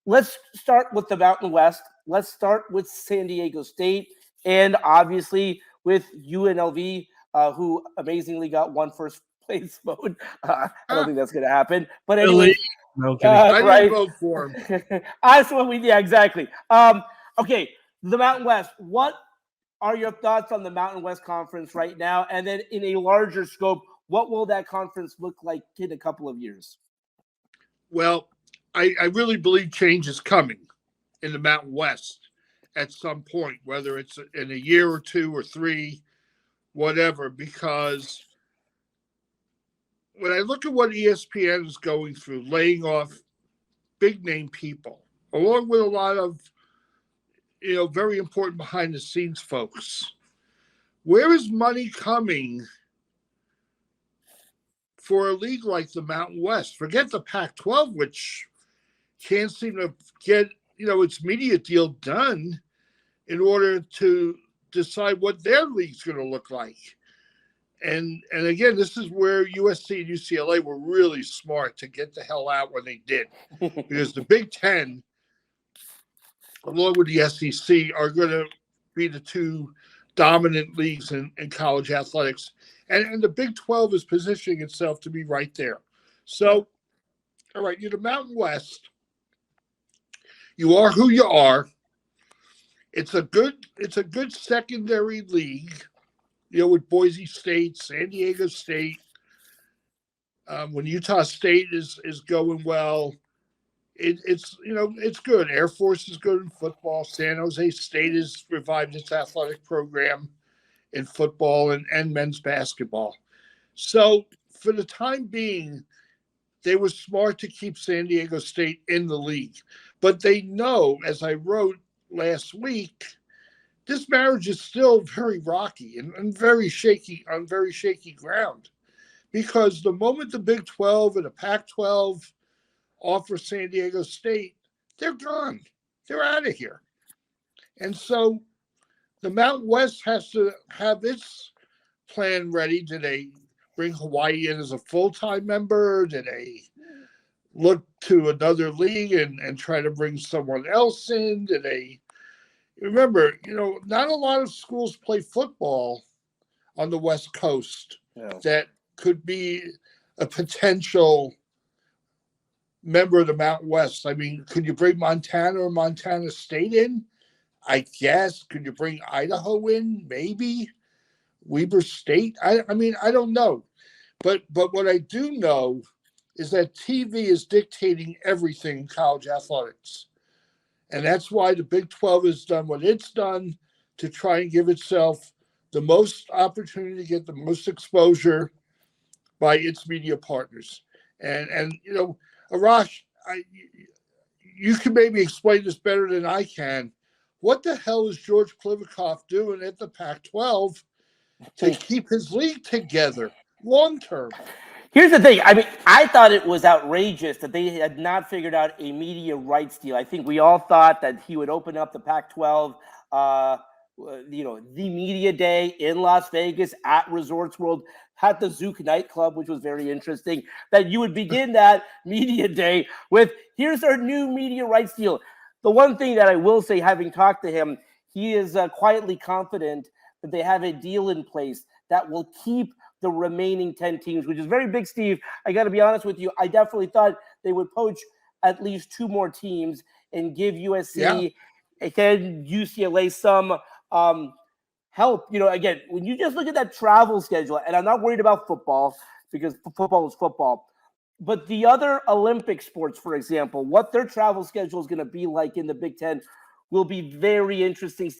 let's start with the Mountain West. Let's start with San Diego State, and obviously with UNLV, who amazingly got one first place vote. I don't think that's going to happen. But anyway, no kidding. I right? didn't vote for him. That's what we. Yeah, exactly. Okay, the Mountain West. What are your thoughts on the Mountain West Conference right now? And then in a larger scope, what will that conference look like in a couple of years? Well, I really believe change is coming in the Mountain West at some point, whether it's in a year or two or three, whatever, because when I look at what ESPN is going through, laying off big name people, along with a lot of, very important behind the scenes folks, where is money coming for a league like the Mountain West? Forget the Pac-12, which can't seem to get, its media deal done in order to decide what their league's going to look like. And again, this is where USC and UCLA were really smart to get the hell out when they did, because the Big Ten, along with the SEC, are going to be the two dominant leagues in college athletics. And the Big 12 is positioning itself to be right there. So, all right, you're the Mountain West. You are who you are. It's a good secondary league, with Boise State, San Diego State. When Utah State is going well, it's good. Air Force is good in football. San Jose State has revived its athletic program in football and men's basketball. So for the time being, they were smart to keep San Diego State in the league. But they know, as I wrote last week, this marriage is still very rocky and very shaky, on very shaky ground. Because the moment the Big 12 and the Pac-12 offer San Diego State, they're gone. They're out of here. And so the Mountain West has to have its plan ready. Do they bring Hawaii in as a full-time member? Do they look to another league and try to bring someone else in? Do they remember, not a lot of schools play football on the West Coast that could be a potential member of the Mountain West. I mean, could you bring Montana or Montana State in? I guess. Could you bring Idaho in? Maybe. Weber State? I mean, I don't know. But what I do know is that TV is dictating everything in college athletics. And that's why the Big 12 has done what it's done to try and give itself the most opportunity to get the most exposure by its media partners. And Arash, you can maybe explain this better than I can. What the hell is George Klivikoff doing at the Pac-12 to keep his league together long term? Here's the thing. I mean, I thought it was outrageous that they had not figured out a media rights deal. I think we all thought that he would open up the Pac-12, the media day in Las Vegas at Resorts World, at the Zouk nightclub, which was very interesting, that you would begin that media day with, here's our new media rights deal. The one thing that I will say, having talked to him, he is quietly confident that they have a deal in place that will keep the remaining 10 teams, which is very big, Steve. I got to be honest with you. I definitely thought they would poach at least two more teams and give USC and UCLA some help. Again, when you just look at that travel schedule, and I'm not worried about football because football is football, but the other Olympic sports, for example, what their travel schedule is going to be like in the Big Ten will be very interesting.